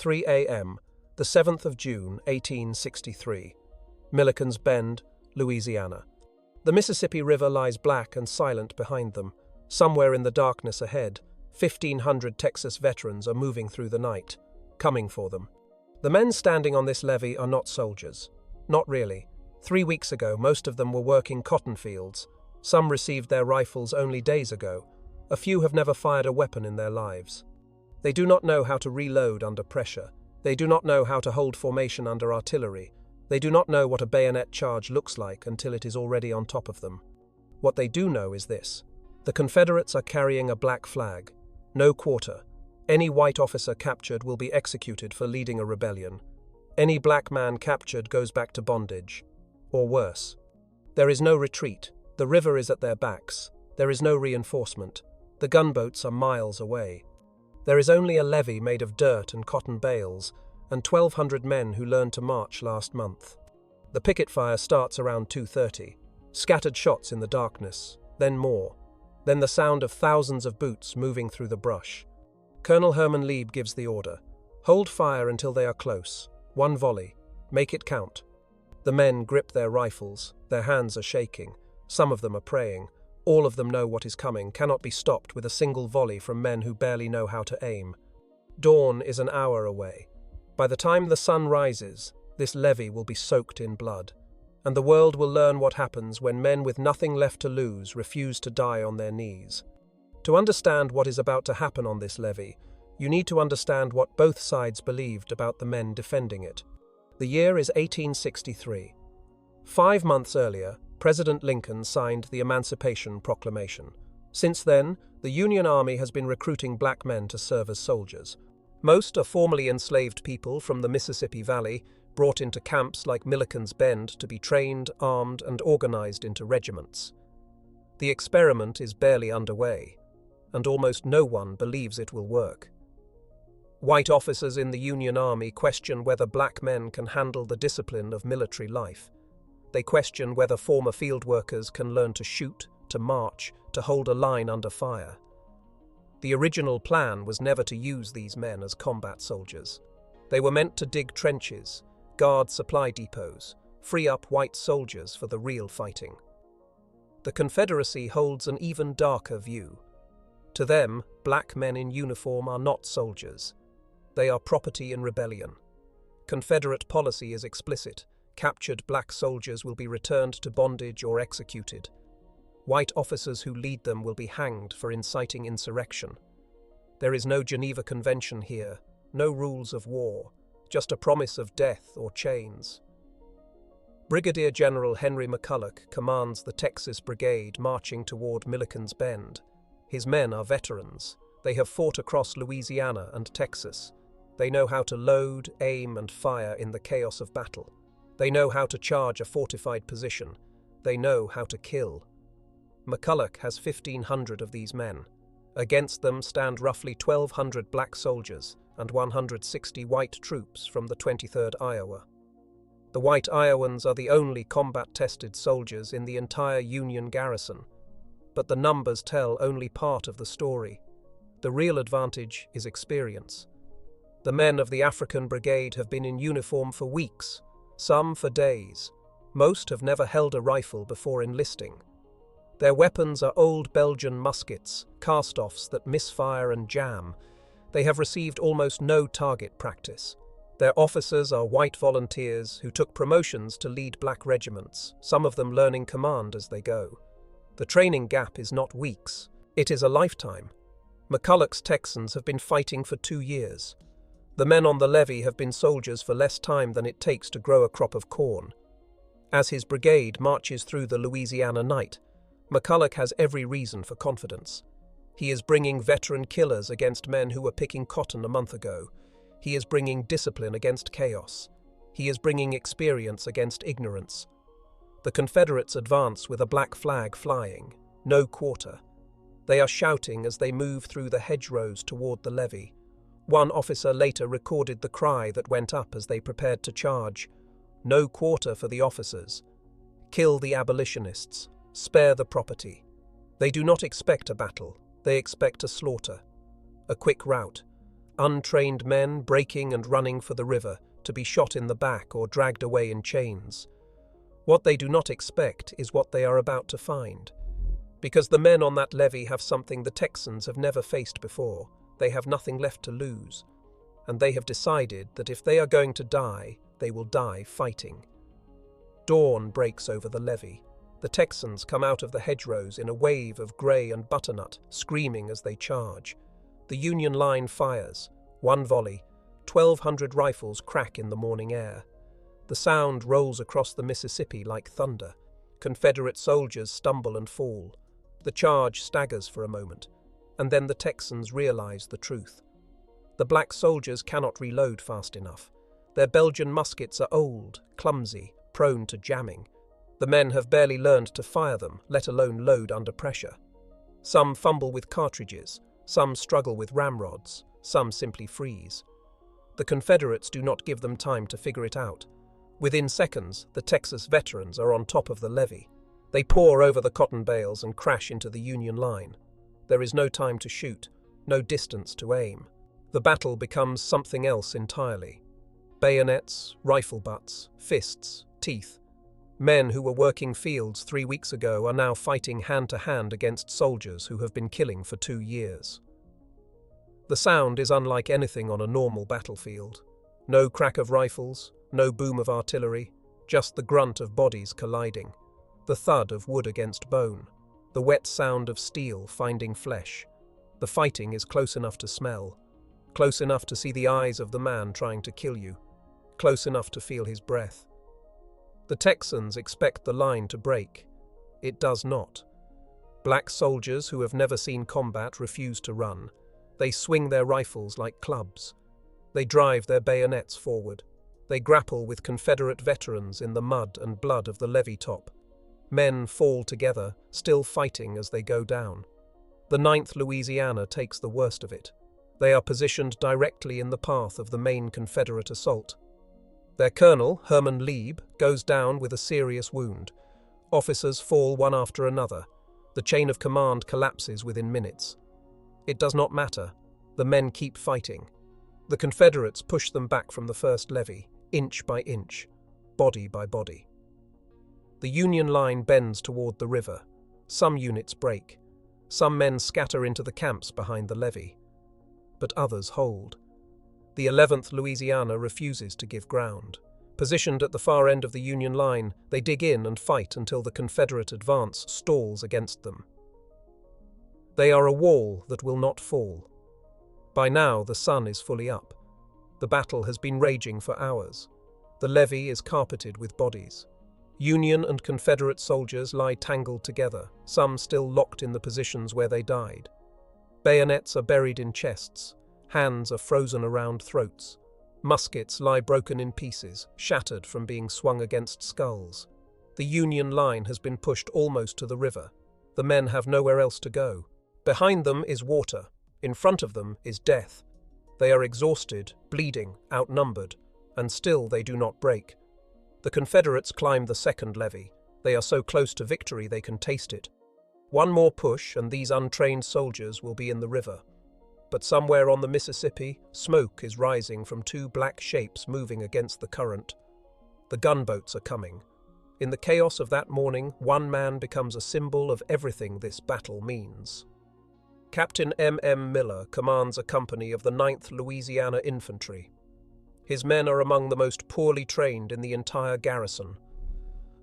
3 a.m., the 7th of June, 1863. Milliken's Bend, Louisiana. The Mississippi River lies black and silent behind them. Somewhere in the darkness ahead, 1,500 Texas veterans are moving through the night, coming for them. The men standing on this levee are not soldiers. Not really. 3 weeks ago, most of them were working cotton fields. Some received their rifles only days ago. A few have never fired a weapon in their lives. They do not know how to reload under pressure. They do not know how to hold formation under artillery. They do not know what a bayonet charge looks like until it is already on top of them. What they do know is this: the Confederates are carrying a black flag. No quarter. Any white officer captured will be executed for leading a rebellion. Any black man captured goes back to bondage. Or worse. There is no retreat. The river is at their backs. There is no reinforcement. The gunboats are miles away. There is only a levee made of dirt and cotton bales, and 1,200 men who learned to march last month. The picket fire starts around 2:30. Scattered shots in the darkness, then more. Then the sound of thousands of boots moving through the brush. Colonel Herman Lieb gives the order. Hold fire until they are close. 1 volley. Make it count. The men grip their rifles. Their hands are shaking. Some of them are praying. All of them know what is coming, cannot be stopped with a single volley from men who barely know how to aim. Dawn is an hour away. By the time the sun rises, this levee will be soaked in blood, and the world will learn what happens when men with nothing left to lose refuse to die on their knees. To understand what is about to happen on this levee, you need to understand what both sides believed about the men defending it. The year is 1863. 5 months earlier, President Lincoln signed the Emancipation Proclamation. Since then, the Union Army has been recruiting black men to serve as soldiers. Most are formerly enslaved people from the Mississippi Valley, brought into camps like Milliken's Bend to be trained, armed, and organized into regiments. The experiment is barely underway, and almost no one believes it will work. White officers in the Union Army question whether black men can handle the discipline of military life. They question whether former field workers can learn to shoot, to march, to hold a line under fire. The original plan was never to use these men as combat soldiers. They were meant to dig trenches, guard supply depots, free up white soldiers for the real fighting. The Confederacy holds an even darker view. To them, black men in uniform are not soldiers. They are property in rebellion. Confederate policy is explicit. Captured black soldiers will be returned to bondage or executed. White officers who lead them will be hanged for inciting insurrection. There is no Geneva Convention here, no rules of war, just a promise of death or chains. Brigadier General Henry McCulloch commands the Texas Brigade marching toward Milliken's Bend. His men are veterans. They have fought across Louisiana and Texas. They know how to load, aim, and fire in the chaos of battle. They know how to charge a fortified position. They know how to kill. McCulloch has 1,500 of these men. Against them stand roughly 1,200 black soldiers and 160 white troops from the 23rd Iowa. The white Iowans are the only combat-tested soldiers in the entire Union garrison, but the numbers tell only part of the story. The real advantage is experience. The men of the African Brigade have been in uniform for weeks, some for days. Most have never held a rifle before enlisting. Their weapons are old Belgian muskets, cast-offs that misfire and jam. They have received almost no target practice. Their officers are white volunteers who took promotions to lead black regiments, some of them learning command as they go. The training gap is not weeks, it is a lifetime. McCulloch's Texans have been fighting for 2 years. The men on the levee have been soldiers for less time than it takes to grow a crop of corn. As his brigade marches through the Louisiana night, McCulloch has every reason for confidence. He is bringing veteran killers against men who were picking cotton a month ago. He is bringing discipline against chaos. He is bringing experience against ignorance. The Confederates advance with a black flag flying, no quarter. They are shouting as they move through the hedgerows toward the levee. One officer later recorded the cry that went up as they prepared to charge. No quarter for the officers. Kill the abolitionists. Spare the property. They do not expect a battle. They expect a slaughter. A quick rout. Untrained men breaking and running for the river, to be shot in the back or dragged away in chains. What they do not expect is what they are about to find. Because the men on that levee have something the Texans have never faced before. They have nothing left to lose. And they have decided that if they are going to die, they will die fighting. Dawn breaks over the levee. The Texans come out of the hedgerows in a wave of grey and butternut, screaming as they charge. The Union line fires. One volley. 1,200 rifles crack in the morning air. The sound rolls across the Mississippi like thunder. Confederate soldiers stumble and fall. The charge staggers for a moment, and then the Texans realize the truth. The black soldiers cannot reload fast enough. Their Belgian muskets are old, clumsy, prone to jamming. The men have barely learned to fire them, let alone load under pressure. Some fumble with cartridges, some struggle with ramrods, some simply freeze. The Confederates do not give them time to figure it out. Within seconds, the Texas veterans are on top of the levee. They pour over the cotton bales and crash into the Union line. There is no time to shoot, no distance to aim. The battle becomes something else entirely. Bayonets, rifle butts, fists, teeth. Men who were working fields 3 weeks ago are now fighting hand-to-hand against soldiers who have been killing for 2 years. The sound is unlike anything on a normal battlefield. No crack of rifles, no boom of artillery, just the grunt of bodies colliding, the thud of wood against bone, the wet sound of steel finding flesh. The fighting is close enough to smell, close enough to see the eyes of the man trying to kill you, close enough to feel his breath. The Texans expect the line to break. It does not. Black soldiers who have never seen combat refuse to run. They swing their rifles like clubs. They drive their bayonets forward. They grapple with Confederate veterans in the mud and blood of the levee top. Men fall together, still fighting as they go down. The 9th Louisiana takes the worst of it. They are positioned directly in the path of the main Confederate assault. Their colonel, Herman Lieb, goes down with a serious wound. Officers fall one after another. The chain of command collapses within minutes. It does not matter. The men keep fighting. The Confederates push them back from the first levee, inch by inch, body by body. The Union line bends toward the river. Some units break. Some men scatter into the camps behind the levee. But others hold. The 11th Louisiana refuses to give ground. Positioned at the far end of the Union line, they dig in and fight until the Confederate advance stalls against them. They are a wall that will not fall. By now, the sun is fully up. The battle has been raging for hours. The levee is carpeted with bodies. Union and Confederate soldiers lie tangled together, some still locked in the positions where they died. Bayonets are buried in chests. Hands are frozen around throats. Muskets lie broken in pieces, shattered from being swung against skulls. The Union line has been pushed almost to the river. The men have nowhere else to go. Behind them is water. In front of them is death. They are exhausted, bleeding, outnumbered, and still they do not break. The Confederates climb the second levee. They are so close to victory they can taste it. One more push and these untrained soldiers will be in the river. But somewhere on the Mississippi, smoke is rising from 2 black shapes moving against the current. The gunboats are coming. In the chaos of that morning, one man becomes a symbol of everything this battle means. Captain M.M. Miller commands a company of the 9th Louisiana Infantry. His men are among the most poorly trained in the entire garrison.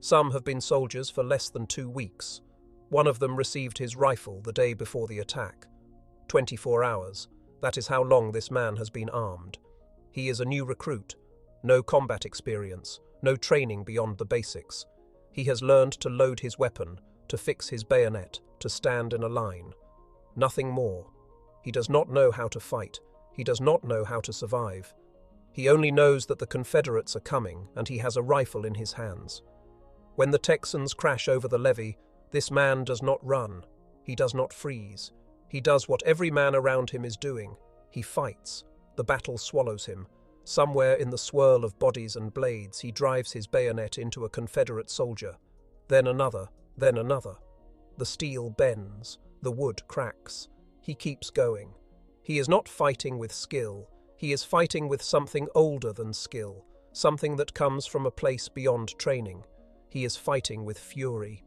Some have been soldiers for less than 2 weeks. One of them received his rifle the day before the attack. 24 hours. That is how long this man has been armed. He is a new recruit. No combat experience, no training beyond the basics. He has learned to load his weapon, to fix his bayonet, to stand in a line. Nothing more. He does not know how to fight. He does not know how to survive. He only knows that the Confederates are coming, and he has a rifle in his hands. When the Texans crash over the levee, this man does not run. He does not freeze. He does what every man around him is doing. He fights. The battle swallows him. Somewhere in the swirl of bodies and blades, he drives his bayonet into a Confederate soldier. Then another, then another. The steel bends. The wood cracks. He keeps going. He is not fighting with skill. He is fighting with something older than skill, something that comes from a place beyond training. He is fighting with fury.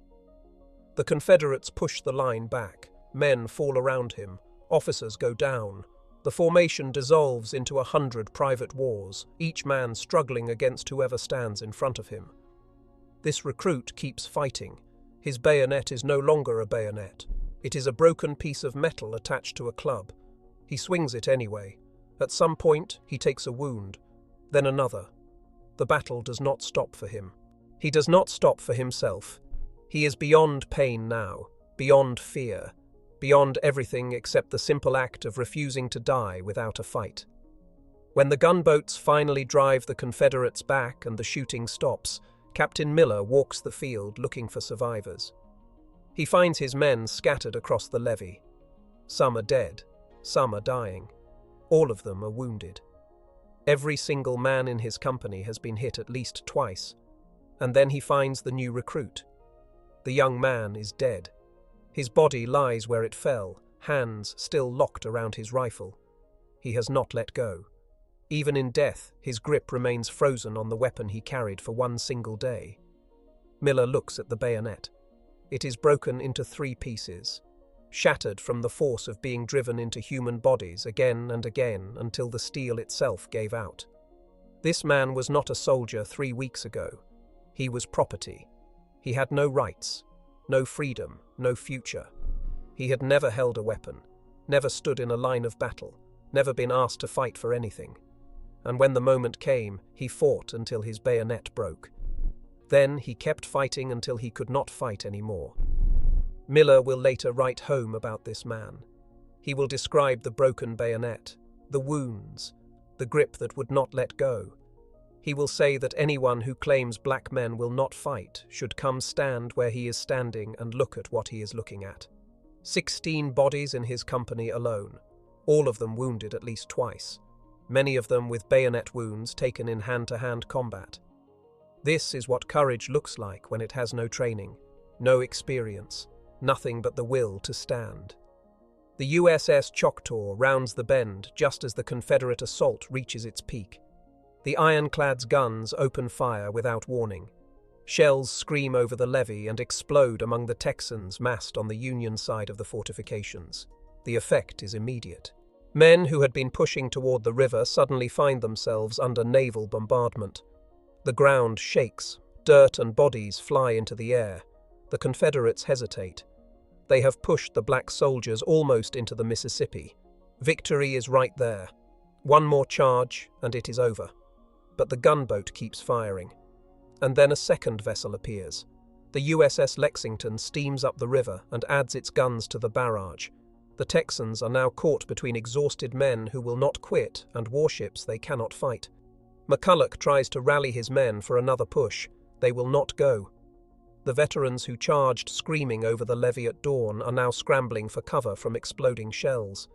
The Confederates push the line back. Men fall around him. Officers go down. The formation dissolves into 100 private wars, each man struggling against whoever stands in front of him. This recruit keeps fighting. His bayonet is no longer a bayonet. It is a broken piece of metal attached to a club. He swings it anyway. At some point, he takes a wound, then another. The battle does not stop for him. He does not stop for himself. He is beyond pain now, beyond fear, beyond everything except the simple act of refusing to die without a fight. When the gunboats finally drive the Confederates back and the shooting stops, Captain Miller walks the field looking for survivors. He finds his men scattered across the levee. Some are dead, some are dying. All of them are wounded. Every single man in his company has been hit at least twice. And then he finds the new recruit. The young man is dead. His body lies where it fell, hands still locked around his rifle. He has not let go. Even in death, his grip remains frozen on the weapon he carried for one single day. Miller looks at the bayonet. It is broken into 3 pieces, shattered from the force of being driven into human bodies again and again until the steel itself gave out. This man was not a soldier 3 weeks ago. He was property. He had no rights, no freedom, no future. He had never held a weapon, never stood in a line of battle, never been asked to fight for anything. And when the moment came, he fought until his bayonet broke. Then he kept fighting until he could not fight anymore. Miller will later write home about this man. He will describe the broken bayonet, the wounds, the grip that would not let go. He will say that anyone who claims black men will not fight should come stand where he is standing and look at what he is looking at. 16 bodies in his company alone, all of them wounded at least twice, many of them with bayonet wounds taken in hand-to-hand combat. This is what courage looks like when it has no training, no experience, nothing but the will to stand. The USS Choctaw rounds the bend just as the Confederate assault reaches its peak. The ironclad's guns open fire without warning. Shells scream over the levee and explode among the Texans massed on the Union side of the fortifications. The effect is immediate. Men who had been pushing toward the river suddenly find themselves under naval bombardment. The ground shakes, dirt and bodies fly into the air. The Confederates hesitate. They have pushed the black soldiers almost into the Mississippi. Victory is right there. One more charge and it is over. But the gunboat keeps firing. And then a second vessel appears. The USS Lexington steams up the river and adds its guns to the barrage. The Texans are now caught between exhausted men who will not quit and warships they cannot fight. McCulloch tries to rally his men for another push. They will not go. The veterans who charged screaming over the levee at dawn are now scrambling for cover from exploding shells.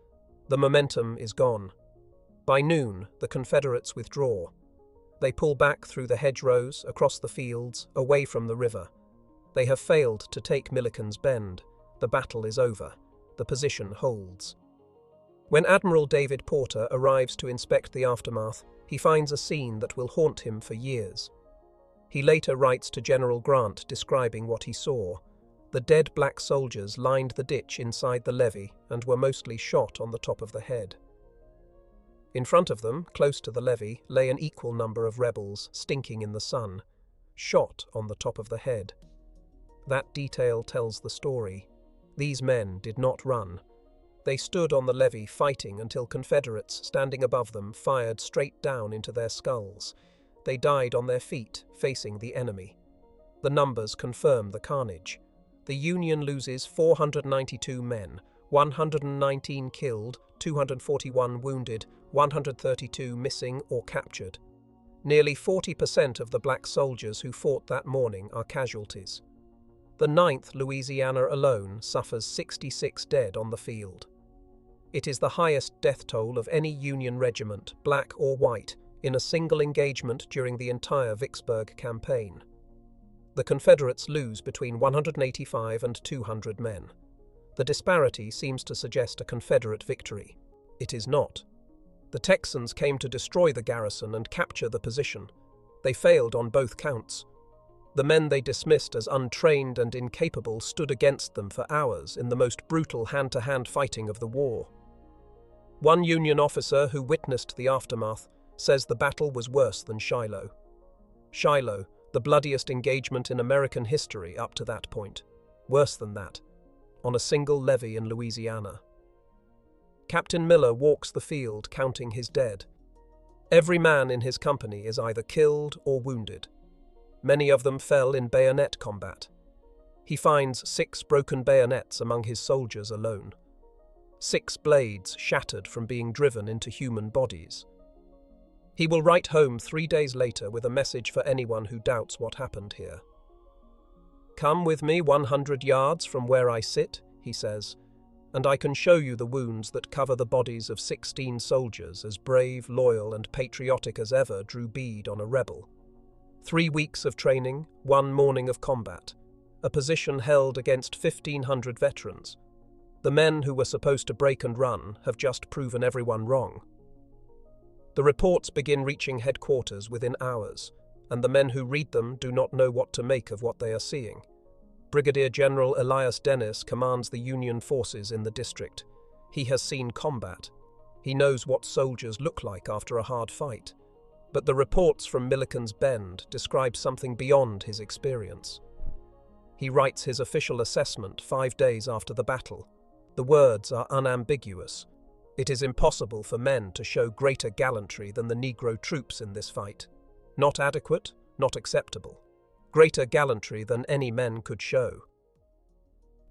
The momentum is gone. By noon, the Confederates withdraw. They pull back through the hedgerows, across the fields, away from the river. They have failed to take Milliken's Bend. The battle is over. The position holds. When Admiral David Porter arrives to inspect the aftermath, he finds a scene that will haunt him for years. He later writes to General Grant describing what he saw. The dead black soldiers lined the ditch inside the levee and were mostly shot on the top of the head. In front of them, close to the levee, lay an equal number of rebels, stinking in the sun, shot on the top of the head. That detail tells the story. These men did not run. They stood on the levee fighting until Confederates standing above them fired straight down into their skulls. They died on their feet, facing the enemy. The numbers confirm the carnage. The Union loses 492 men, 119 killed, 241 wounded, 132 missing or captured. Nearly 40% of the black soldiers who fought that morning are casualties. The 9th Louisiana alone suffers 66 dead on the field. It is the highest death toll of any Union regiment, black or white, in a single engagement during the entire Vicksburg campaign. The Confederates lose between 185 and 200 men. The disparity seems to suggest a Confederate victory. It is not. The Texans came to destroy the garrison and capture the position. They failed on both counts. The men they dismissed as untrained and incapable stood against them for hours in the most brutal hand-to-hand fighting of the war. One Union officer who witnessed the aftermath says the battle was worse than Shiloh. Shiloh, the bloodiest engagement in American history up to that point. Worse than that, on a single levee in Louisiana. Captain Miller walks the field counting his dead. Every man in his company is either killed or wounded. Many of them fell in bayonet combat. He finds 6 broken bayonets among his soldiers alone. 6 blades shattered from being driven into human bodies. He will write home 3 days later with a message for anyone who doubts what happened here. "Come with me 100 yards from where I sit," he says, "and I can show you the wounds that cover the bodies of 16 soldiers as brave, loyal, and patriotic as ever drew bead on a rebel. 3 weeks of training, 1 morning of combat, a position held against 1,500 veterans. The men who were supposed to break and run have just proven everyone wrong." The reports begin reaching headquarters within hours, and the men who read them do not know what to make of what they are seeing. Brigadier General Elias Dennis commands the Union forces in the district. He has seen combat. He knows what soldiers look like after a hard fight. But the reports from Milliken's Bend describe something beyond his experience. He writes his official assessment 5 days after the battle. The words are unambiguous. It is impossible for men to show greater gallantry than the Negro troops in this fight. Not adequate, not acceptable. Greater gallantry than any men could show.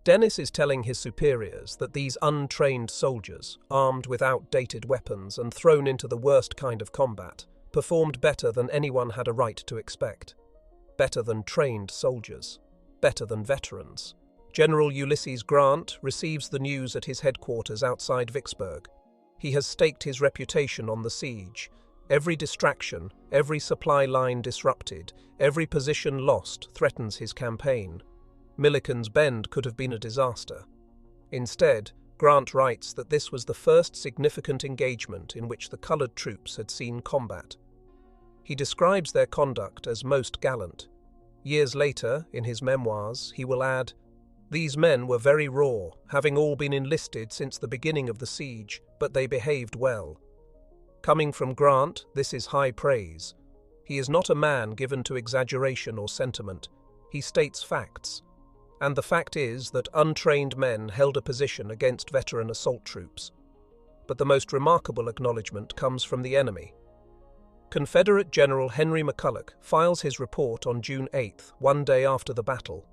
Dennis is telling his superiors that these untrained soldiers, armed with outdated weapons and thrown into the worst kind of combat, performed better than anyone had a right to expect. Better than trained soldiers. Better than veterans. General Ulysses Grant receives the news at his headquarters outside Vicksburg. He has staked his reputation on the siege. Every distraction, every supply line disrupted, every position lost threatens his campaign. Milliken's Bend could have been a disaster. Instead, Grant writes that this was the first significant engagement in which the colored troops had seen combat. He describes their conduct as most gallant. Years later, in his memoirs, he will add, "These men were very raw, having all been enlisted since the beginning of the siege, but they behaved well." Coming from Grant, this is high praise. He is not a man given to exaggeration or sentiment. He states facts. And the fact is that untrained men held a position against veteran assault troops. But the most remarkable acknowledgement comes from the enemy. Confederate General Henry McCulloch files his report on June 8th, 1 day after the battle.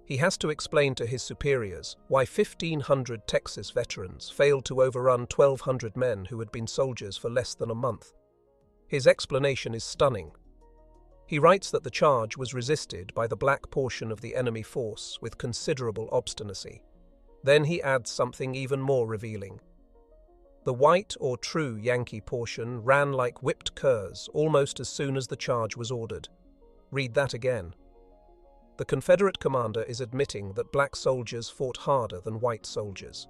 He has to explain to his superiors why 1,500 Texas veterans failed to overrun 1,200 men who had been soldiers for less than a month. His explanation is stunning. He writes that the charge was resisted by the black portion of the enemy force with considerable obstinacy. Then he adds something even more revealing. The white or true Yankee portion ran like whipped curs almost as soon as the charge was ordered. Read that again. The Confederate commander is admitting that black soldiers fought harder than white soldiers.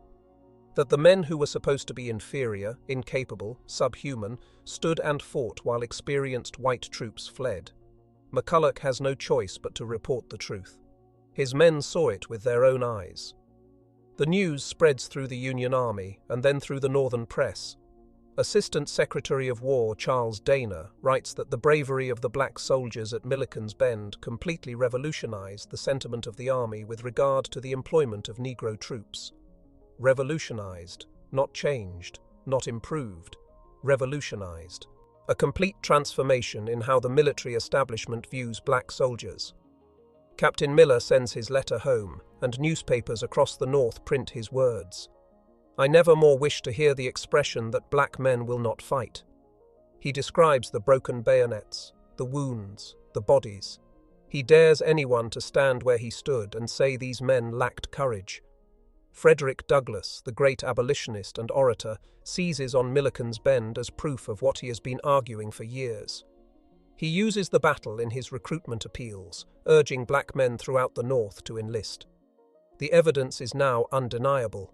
That the men who were supposed to be inferior, incapable, subhuman, stood and fought while experienced white troops fled. McCulloch has no choice but to report the truth. His men saw it with their own eyes. The news spreads through the Union Army and then through the Northern press. Assistant Secretary of War Charles Dana writes that the bravery of the black soldiers at Milliken's Bend completely revolutionized the sentiment of the Army with regard to the employment of Negro troops. Revolutionized, not changed, not improved. Revolutionized. A complete transformation in how the military establishment views black soldiers. Captain Miller sends his letter home, and newspapers across the North print his words. "I never more wish to hear the expression that black men will not fight." He describes the broken bayonets, the wounds, the bodies. He dares anyone to stand where he stood and say these men lacked courage. Frederick Douglass, the great abolitionist and orator, seizes on Milliken's Bend as proof of what he has been arguing for years. He uses the battle in his recruitment appeals, urging black men throughout the North to enlist. The evidence is now undeniable.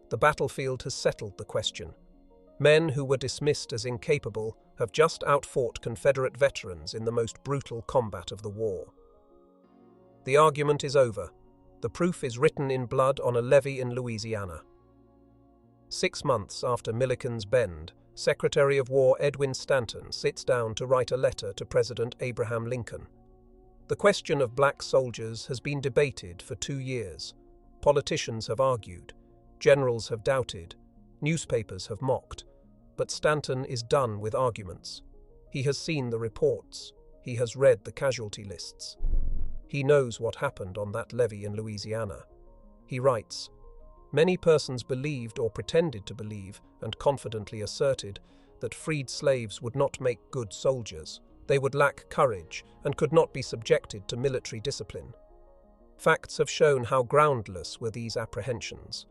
The battlefield has settled the question. Men who were dismissed as incapable have just outfought Confederate veterans in the most brutal combat of the war. The argument is over. The proof is written in blood on a levee in Louisiana. 6 months after Milliken's Bend, Secretary of War Edwin Stanton sits down to write a letter to President Abraham Lincoln. The question of black soldiers has been debated for 2 years. Politicians have argued, generals have doubted, newspapers have mocked, but Stanton is done with arguments. He has seen the reports. He has read the casualty lists. He knows what happened on that levee in Louisiana. He writes, "Many persons believed or pretended to believe and confidently asserted that freed slaves would not make good soldiers. They would lack courage and could not be subjected to military discipline. Facts have shown how groundless were these apprehensions.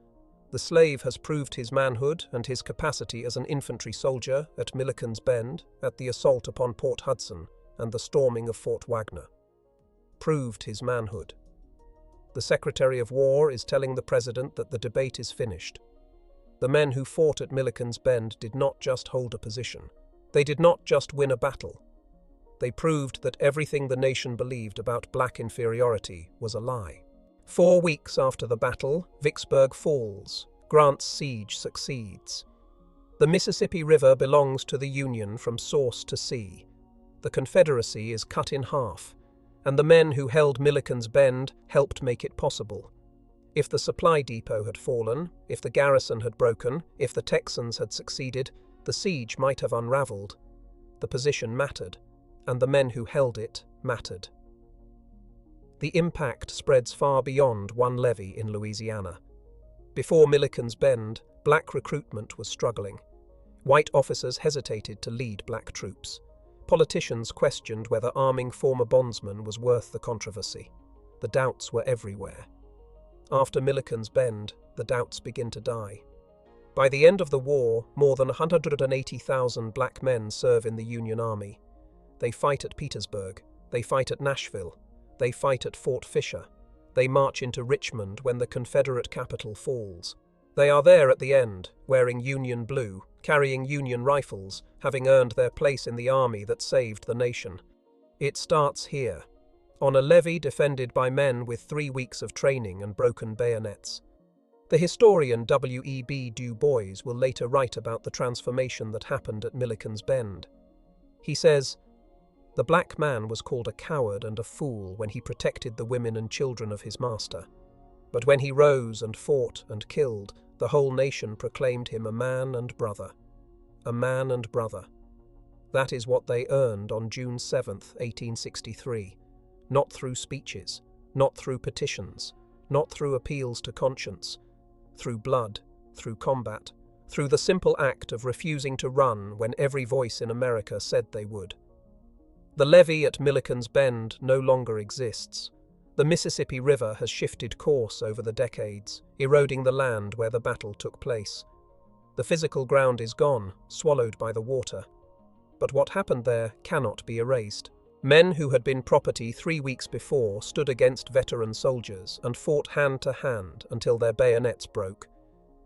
The slave has proved his manhood and his capacity as an infantry soldier at Milliken's Bend, at the assault upon Port Hudson and the storming of Fort Wagner. Proved his manhood. The Secretary of War is telling the President that the debate is finished. The men who fought at Milliken's Bend did not just hold a position. They did not just win a battle. They proved that everything the nation believed about black inferiority was a lie. 4 weeks after the battle, Vicksburg falls. Grant's siege succeeds. The Mississippi River belongs to the Union from source to sea. The Confederacy is cut in half, and the men who held Milliken's Bend helped make it possible. If the supply depot had fallen, if the garrison had broken, if the Texans had succeeded, the siege might have unraveled. The position mattered, and the men who held it mattered. The impact spreads far beyond one levee in Louisiana. Before Milliken's Bend, black recruitment was struggling. White officers hesitated to lead black troops. Politicians questioned whether arming former bondsmen was worth the controversy. The doubts were everywhere. After Milliken's Bend, the doubts begin to die. By the end of the war, more than 180,000 black men serve in the Union Army. They fight at Petersburg. They fight at Nashville. They fight at Fort Fisher. They march into Richmond when the Confederate capital falls. They are there at the end, wearing Union blue, carrying Union rifles, having earned their place in the army that saved the nation. It starts here, on a levee defended by men with 3 weeks of training and broken bayonets. The historian W.E.B. Du Bois will later write about the transformation that happened at Milliken's Bend. He says, "The black man was called a coward and a fool when he protected the women and children of his master. But when he rose and fought and killed, the whole nation proclaimed him a man and brother. A man and brother." That is what they earned on June 7, 1863. Not through speeches, not through petitions, not through appeals to conscience. Through blood, through combat, through the simple act of refusing to run when every voice in America said they would. The levee at Milliken's Bend no longer exists. The Mississippi River has shifted course over the decades, eroding the land where the battle took place. The physical ground is gone, swallowed by the water. But what happened there cannot be erased. Men who had been property 3 weeks before stood against veteran soldiers and fought hand to hand until their bayonets broke.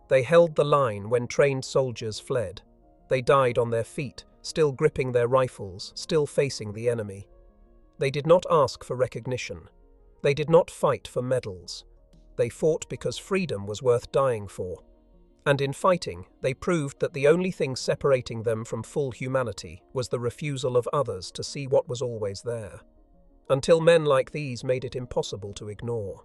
They held the line when trained soldiers fled. They died on their feet, still gripping their rifles, still facing the enemy. They did not ask for recognition. They did not fight for medals. They fought because freedom was worth dying for. And in fighting, they proved that the only thing separating them from full humanity was the refusal of others to see what was always there. Until men like these made it impossible to ignore.